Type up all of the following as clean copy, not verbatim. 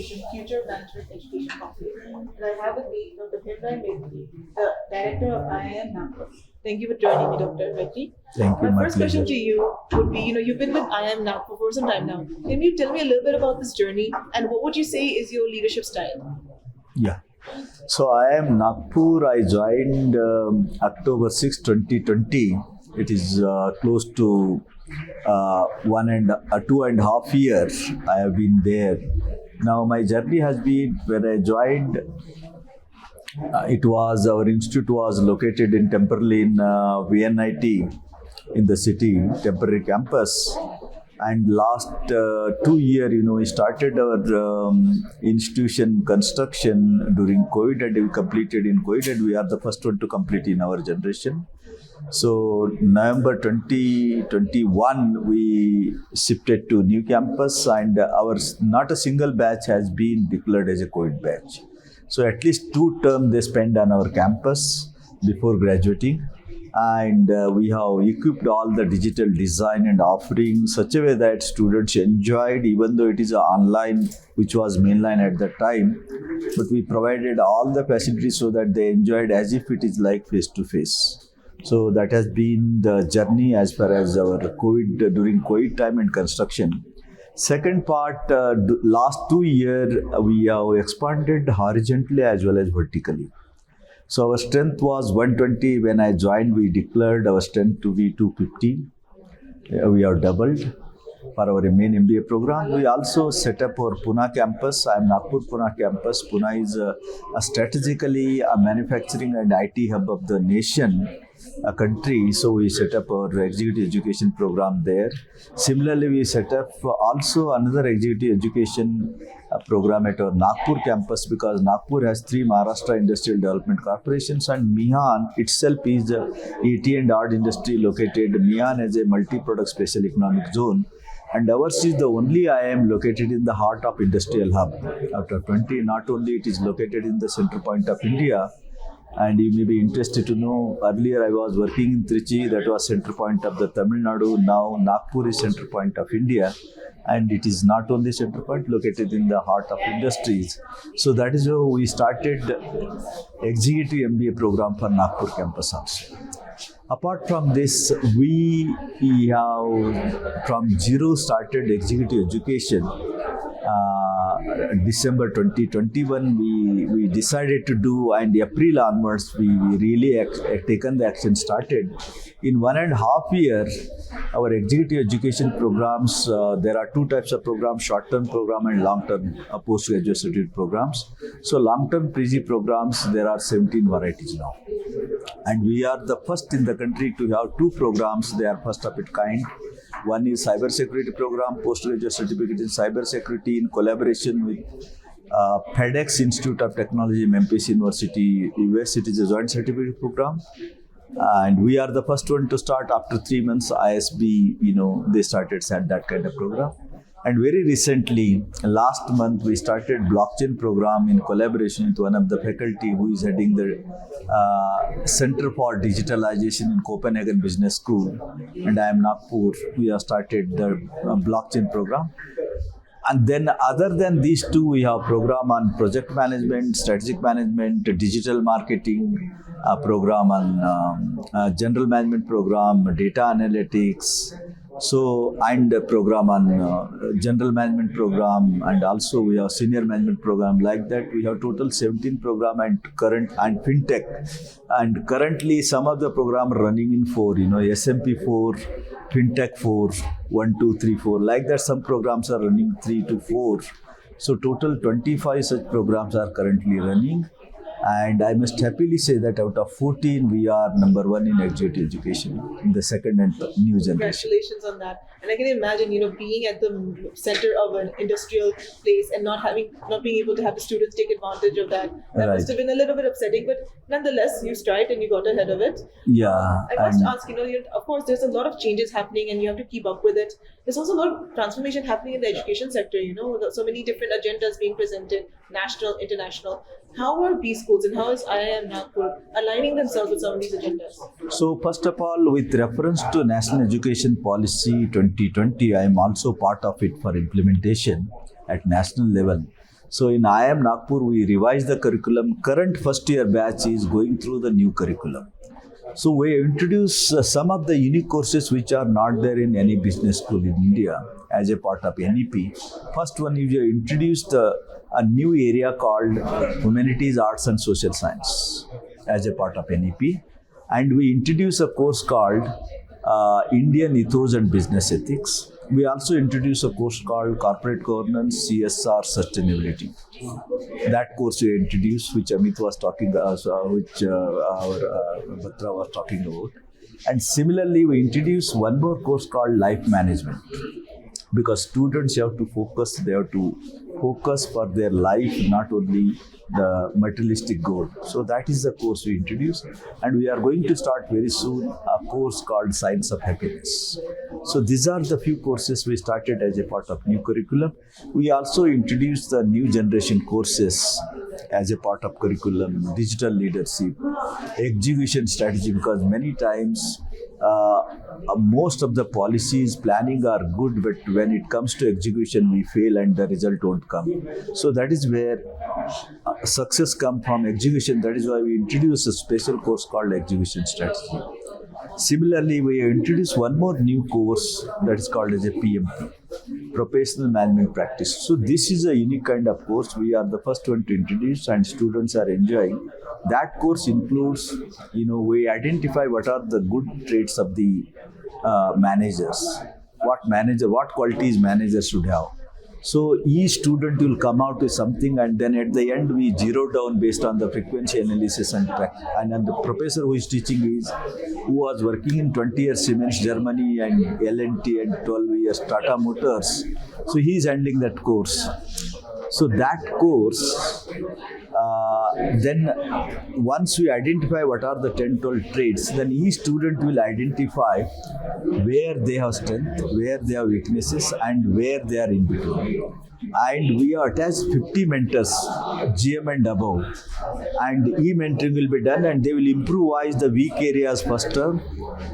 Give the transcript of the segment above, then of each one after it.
Education, Future Management Education Conclave. And I have with me Dr. Bhimraya Metri, the Director of IIM Nagpur. Thank you for joining me, Dr. Metri. Thank you. My first question to you would be, you've been with IIM Nagpur for some time now. Can you tell me a little bit about this journey and what would you say is your leadership style? Yeah. So IIM Nagpur, I joined October 6, 2020. It is close to 2.5 years I have been there. Now my journey has been, when I joined, our institute was located temporarily in VNIT in the city, temporary campus. And last 2 years, we started our institution construction during COVID, and we completed in COVID, and we are the first one to complete in our generation. So November 2021, we shifted to new campus, and not a single batch has been declared as a COVID batch. So at least 2 terms they spend on our campus before graduating. And we have equipped all the digital design and offering such a way that students enjoyed, even though it is online, which was mainline at that time. But we provided all the facilities so that they enjoyed as if it is like face-to-face. So that has been the journey as far as our during COVID time and construction. Second part, last 2 years, we have expanded horizontally as well as vertically. So our strength was 120. When I joined, we declared our strength to be 250. We have doubled for our main MBA program. We also set up our Pune campus. I am Nagpur Pune campus. Pune is strategically a manufacturing and IT hub of the nation, a country. So we set up our executive education program there. Similarly, we set up also another executive education program at our Nagpur campus, because Nagpur has 3 Maharashtra Industrial Development Corporations, and MIHAN itself is the ET and art industry located. MIHAN is a multi-product special economic zone, and ours is the only IIM located in the heart of industrial hub. Out of 20, not only it is located in the center point of India, and you may be interested to know, earlier I was working in Trichy, that was center point of the Tamil Nadu. Now Nagpur is center point of India, and it is not only center point, located in the heart of industries. So that is how we started executive MBA program for Nagpur campus also. Apart from this, we have from zero started executive education. December 2021, we decided to do, and April onwards, we really taken the action started. In 1.5 years, our executive education programs, there are 2 types of programs, short-term program and long-term postgraduate certificate programs. So long-term PG programs, there are 17 varieties now. And we are the first in the country to have 2 programs. They are first of its kind. One is cybersecurity program, postgraduate certificate in cybersecurity in collaboration with FedEx Institute of Technology, Memphis University, US. It is a joint certificate program. And we are the first one to start. After 3 months, ISB, they started that kind of program. And very recently, last month, we started blockchain program in collaboration with one of the faculty who is heading the Center for Digitalization in Copenhagen Business School. And I am Nagpur. We have started the blockchain program. And then other than these 2, we have program on project management, strategic management, digital marketing, program on general management program, data analytics. So, and a program on general management program, and also we have senior management program. Like that, we have total 17 program and current and fintech. And currently, some of the program running in 4, SMP 4, fintech 4, 1, 2, 3, 4. Like that, some programs are running 3 to 4. So total 25 such programs are currently running. And I must happily say that out of 14, we are number 1 in executive education in the second and new generation. Congratulations on that. And I can imagine, being at the center of an industrial place and not being able to have the students take advantage of that. That Right. must have been a little bit upsetting, but nonetheless, you strived and you got ahead of it. Yeah. I must ask, of course, there's a lot of changes happening and you have to keep up with it. There's also a lot of transformation happening in the education sector, so many different agendas being presented, national, international. How are B schools and how is IIM Nagpur aligning themselves with some of these agendas? So first of all, with reference to National Education Policy 2020, I am also part of it for implementation at national level. So in IIM Nagpur, we revised the curriculum. Current first year batch is going through the new curriculum. So we introduce some of the unique courses which are not there in any business school in India as a part of NEP. First one is we introduced a new area called Humanities, Arts and Social Science as a part of NEP. And we introduced a course called Indian Ethos and Business Ethics. We also introduced a course called Corporate Governance, CSR, Sustainability. That course we introduced, which Amit was talking, which our Batra was talking about. And similarly, we introduced one more course called Life Management. Because students have to focus, they have to focus for their life, not only the materialistic goal. So that is the course we introduced, and we are going to start very soon a course called Science of Happiness. So these are the few courses we started as a part of new curriculum. We also introduced the new generation courses as a part of curriculum, digital leadership, execution strategy, because many times most of the policies planning are good, but when it comes to execution we fail and the result won't come. So that is where success comes from execution. That is why we introduced a special course called execution strategy. Similarly, we introduced one more new course that is called as a PMP, Professional Management Practice. So this is a unique kind of course. We are the first one to introduce and students are enjoying. That course includes, we identify what are the good traits of the managers, what qualities managers should have. So each student will come out with something, and then at the end we zero down based on the frequency analysis and practice. And then the professor who is teaching who was working in 20 years Siemens Germany and L&T and 12 years Tata Motors. So he is handling that course. So that course, then once we identify what are the 10-12 traits, then each student will identify where they have strength, where they have weaknesses, and where they are in between. And we are attached 50 mentors, GM and above, and e-mentoring will be done, and they will improvise the weak areas first term,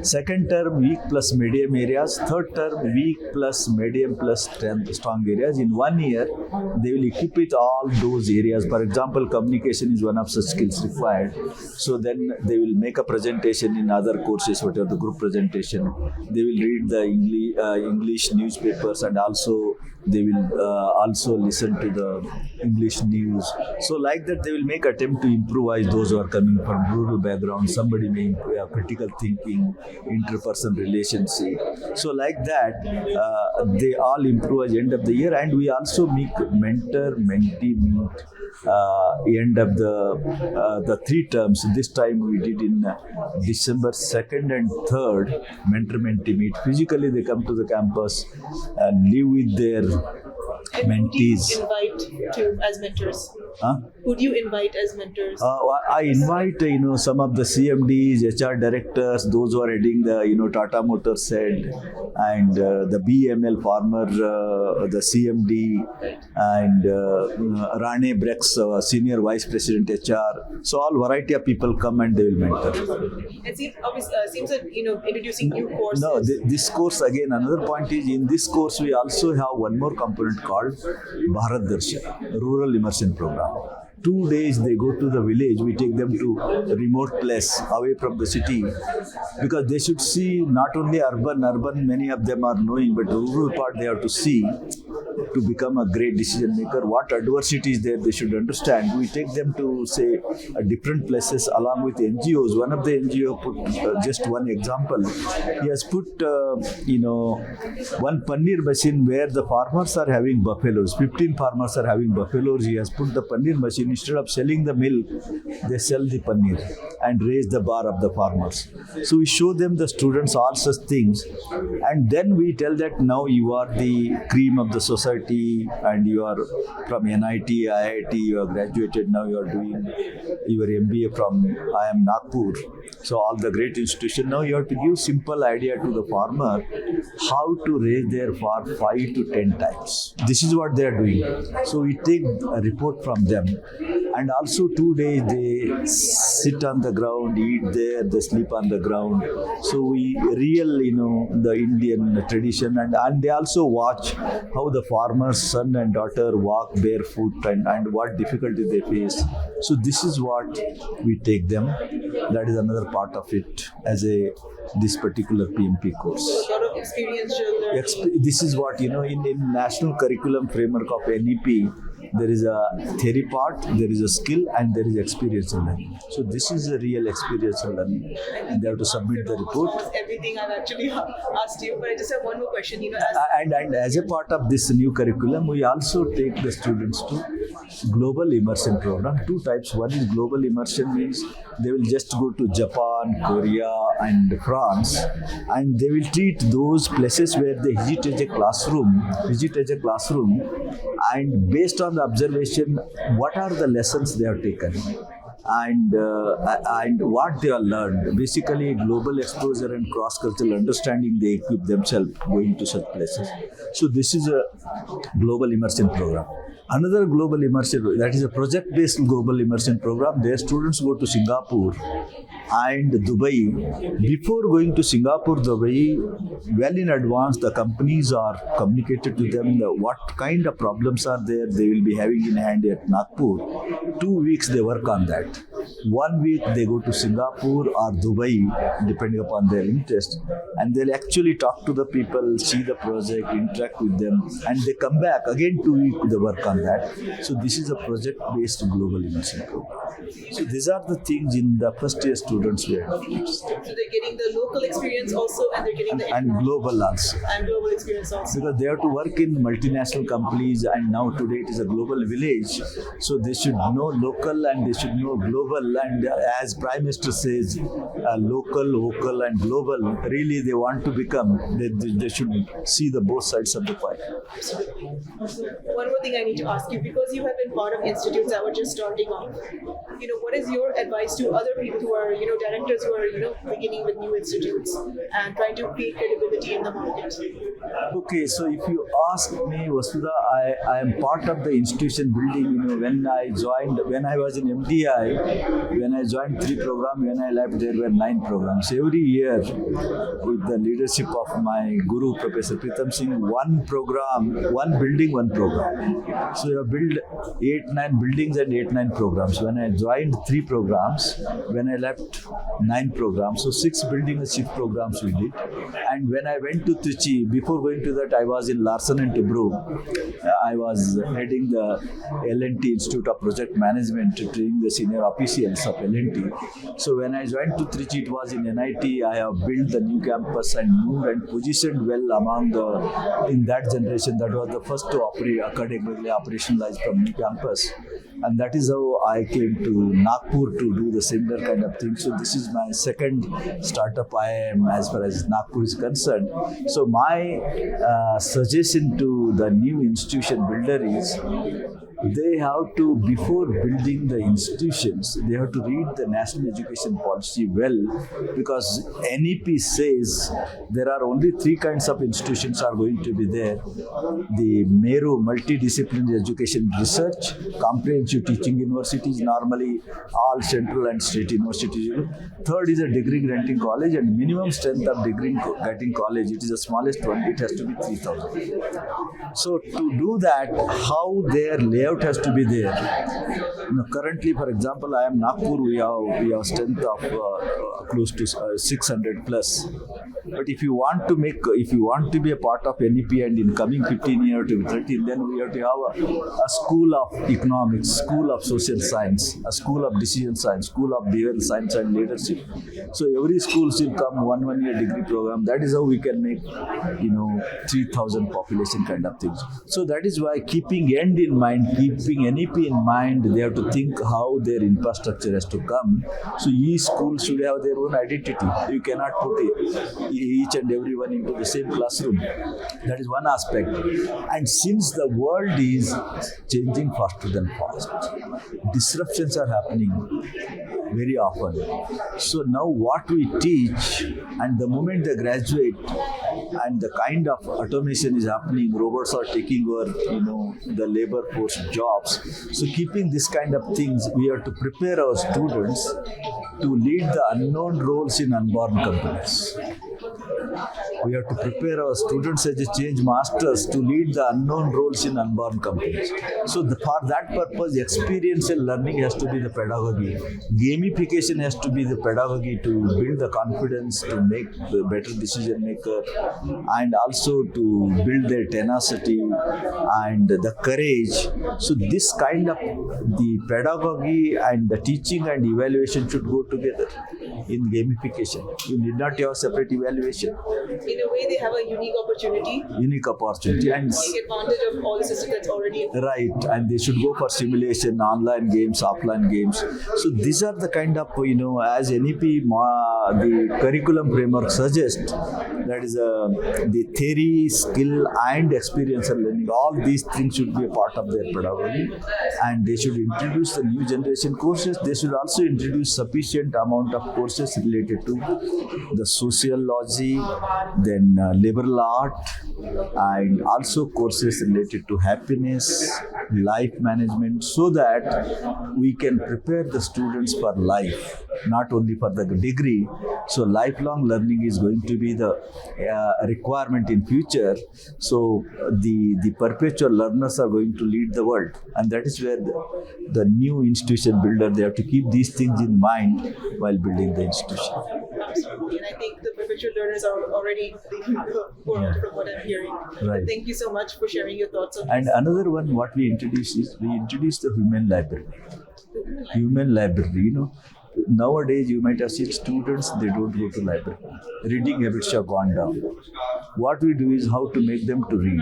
second term weak plus medium areas, third term weak plus medium plus strong areas. In 1 year, they will equip with all those areas. For example, communication is one of such skills required. So then they will make a presentation in other courses, whatever the group presentation. They will read the English newspapers, and also they will also listen to the English news. So like that, they will make attempt to improvise those who are coming from rural background. Somebody may improve critical thinking, interpersonal relationship. So like that, they all improve at the end of the year. And we also make mentor-mentee meet end of the 3 terms. This time we did in December 2nd and 3rd, mentor-mentee meet. Physically they come to the campus and live with their mentees. Who do you invite as mentors? Who do you invite as mentors? I invite some of the CMDs, HR directors, those who are heading the Tata Motors head, and the BML farmer, the CMD, and Rane Brex, senior vice president HR. So all variety of people come and they will mentor. It seems that introducing new courses. No, this course again. Another point is, in this course we also have one more component called Bharat Darshan, Rural Immersion Program. 2 days they go to the village. We take them to a remote place away from the city, because they should see not only urban, many of them are knowing, but the rural part they have to see to become a great decision maker. What adversity is there, they should understand. We take them to, say, different places along with NGOs. One of the NGO put just one example. He has put one paneer machine where the farmers are having buffaloes. 15 farmers are having buffaloes. He has put the paneer machine. Instead of selling the milk, they sell the paneer and raise the bar of the farmers. So we show them, the students, all such things, and then we tell that now you are the cream of the society, and you are from NIT, IIT, you have graduated, now you are doing your MBA from IIM Nagpur. So all the great institutions, now you have to give simple idea to the farmer how to raise their farm 5 to 10 times. This is what they are doing. So we take a report from them, And also 2 days they sit on the ground, eat there, they sleep on the ground. So we real, the Indian tradition, and they also watch how the farmer's son and daughter walk barefoot and what difficulty they face. So this is what we take them. That is another part of it as this particular PMP course. A lot of experiential learning. This is what, in national curriculum framework of NEP, there is a theory part, there is a skill, and there is experiential learning. So this is a real experiential learning, and they have to submit the report. Everything I've actually asked you, but I just have one more question. And as a part of this new curriculum, we also take the students to global immersion program. Two types. One is global immersion, means they will just go to Japan, Korea, and France, and they will treat those places where they visit as a classroom, and based on the observation, what are the lessons they have taken, and what they have learned. Basically, global exposure and cross-cultural understanding, they equip themselves going to such places. So this is a global immersion program. Another global immersion, that is a project-based global immersion program. Their students go to Singapore and Dubai. Before going to Singapore, Dubai, well in advance, the companies are communicated to them what kind of problems are there they will be having in hand at Nagpur. 2 weeks they work on that. 1 week they go to Singapore or Dubai, depending upon their interest, and they'll actually talk to the people, see the project, interact with them, and they come back again 2 weeks they work on that. So this is a project-based global immersion program. So these are the things in the first year students we have. So they're getting the local experience also, and they're getting the global also. And global experience also. Because they have to work in multinational companies, and now today it is a global village. So they should know local and they should know global. And as Prime Minister says, local, local, and global. Really, they want to become. They should see the both sides of the pie. One more thing I need to ask you, because you have been part of institutes that were just starting off. What is your advice to other people who are, directors who are, beginning with new institutes and trying to create credibility in the market? Okay, so if you ask me, Vasudha, I am part of the institution building. When I was in MDI, when I joined 3 programs, when I left, there were 9 programs. Every year, with the leadership of my guru, Professor Pritam Singh, one program, one building, one program. So you build 8-9 buildings and 8-9 programs. When I joined 3 programs, when I left 9 programs. So 6 buildings and 6 programs we did. And when I went to Trichy, before going to that, I was in Larsen and Toubro. I was heading the L&T Institute of Project Management, training the senior officials of L&T. So when I joined to Trichy, it was in NIT. I have built the new campus and moved and positioned well among in that generation. That was the first to academically operationalize from new campus. And that is how I came to Nagpur to do the similar kind of thing. So this is my second startup IIM as far as Nagpur is concerned. So my suggestion to the new institution builder is, they have to, before building the institutions, they have to read the national education policy well, because NEP says there are only 3 kinds of institutions are going to be there. The MERU, multidisciplinary education research, comprehensive teaching universities, normally all central and state universities. Third is a degree granting college, and minimum strength of degree granting college, it is the smallest one, it has to be 3,000. So to do that, how their layout has to be there. Currently, for example, I am Nagpur. We have strength of close to 600 plus. But if you want to be a part of NEP, and in coming 15 years to 13, then we have to have a school of economics, school of social science, a school of decision science, school of behavioral science and leadership. So every school should come 1 year degree program. That is how we can make 3,000 population kind of things. So that is why, keeping end in mind, keeping NEP in mind, they have to think how their infrastructure has to come. So each school should have their own identity. You cannot put each and everyone into the same classroom. That is one aspect. And since the world is changing faster than fast, disruptions are happening very often. So now what we teach, and the moment they graduate, and the kind of automation is happening, robots are taking over, the labor force jobs. So keeping this kind of things, we have to prepare our students to lead the unknown roles in unborn companies. We have to prepare our students as a change masters to lead the unknown roles in unborn companies. So for that purpose, experiential learning has to be the pedagogy. Gamification has to be the pedagogy to build the confidence, to make the better decision maker, and also to build their tenacity and the courage. So this kind of the pedagogy and the teaching and evaluation should go together in gamification. You need not have separate evaluation. In a way, they have a unique opportunity And take advantage of all the system that's already in. right, and they should go for simulation, online games, offline games. So these are the kind of, as NEP, the curriculum framework suggests, that is the theory, skill and experiential learning. All these things should be a part of their pedagogy, and they should introduce the new generation courses. They should also introduce sufficient amount of courses related to the sociology, then liberal art, and also courses related to happiness, life management, so that we can prepare the students for life, not only for the degree. So lifelong learning is going to be the requirement in future. So the perpetual learners are going to lead the world, and that is where the new institution builder, they have to keep these things in mind while building the institution. Absolutely, and I think the perpetual learners are already leading the world from what I'm hearing. Right. Thank you so much for sharing your thoughts on And this. another one, what we introduced is, we introduced the human library. Human library, nowadays you might have seen students, they don't go to library. Reading habits have gone down. What we do is how to make them to read.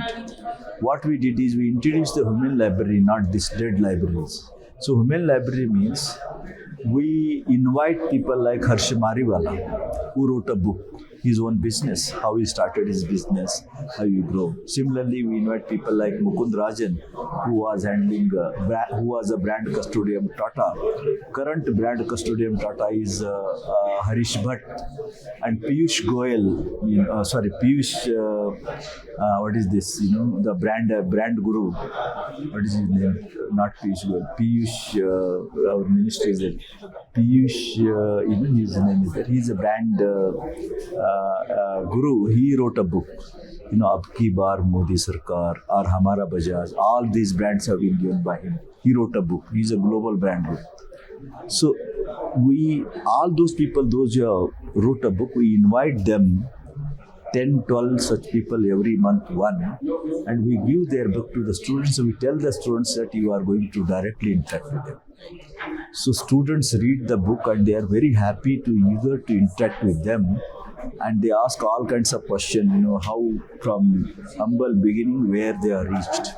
What we did is we introduced the human library, not these dead libraries. So human library means we invite people like Harsh Mariwala, who wrote a book, his own business, how he started his business, how you grow. Similarly, we invite people like Mukund Rajan, who was handling, who was a brand custodian Tata. Current brand custodian Tata is Harish Bhatt, and Piyush Goyal. Piyush. What is this? The brand guru. What is his name? Not Piyush Goyal. Piyush. Our minister is there. Piyush. His name is there. He's a brand guru. He wrote a book. Ab Ki Baar Modi Sarkar or Hamara Bajaj. All these brands have been given by him. He wrote a book. He's a global brand guru. So all those people, those who wrote a book, we invite them, 10, 12 such people every month, one, and we give their book to the students. So we tell the students that you are going to directly interact with them. So students read the book and they are very happy to eager to interact with them, and they ask all kinds of questions, how from humble beginning where they are reached.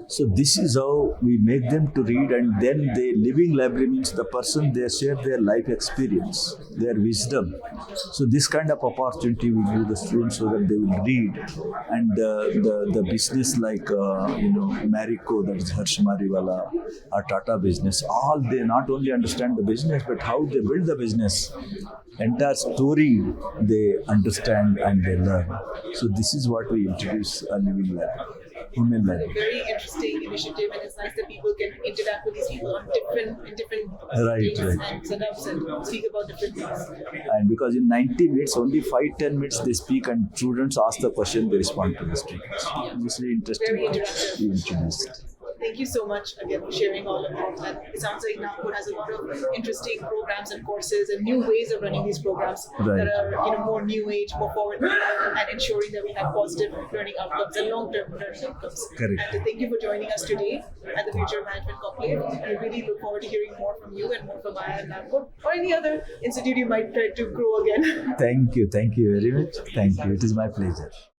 So this is how we make them to read, and then the living library means the person, they share their life experience, their wisdom. So this kind of opportunity we give the students so that they will read, and the business like Marico, that is Harsh Mariwala, or Tata Business, all they not only understand the business but how they build the business. Entire story they understand and they learn. So this is what we introduce a living library, human library. Very interesting initiative, and it's nice that people can interact with these people on different Right. and setups and speak about different things. And because in 90 minutes, only 5-10 minutes they speak, and students ask the question, they respond to the speakers. It's really interesting. Very interactive. We introduced. Thank you so much again for sharing all of that. It sounds like Nagpur has a lot of interesting programs and courses and new ways of running these programs Right. that are more new age, more forward and ensuring that we have positive learning outcomes and long-term learning outcomes. Correct. And thank you for joining us today at the Future Management Conclave. And we really look forward to hearing more from you and more from IIM Nagpur or any other institute you might try to grow again. Thank you very much. Thank you. It is my pleasure.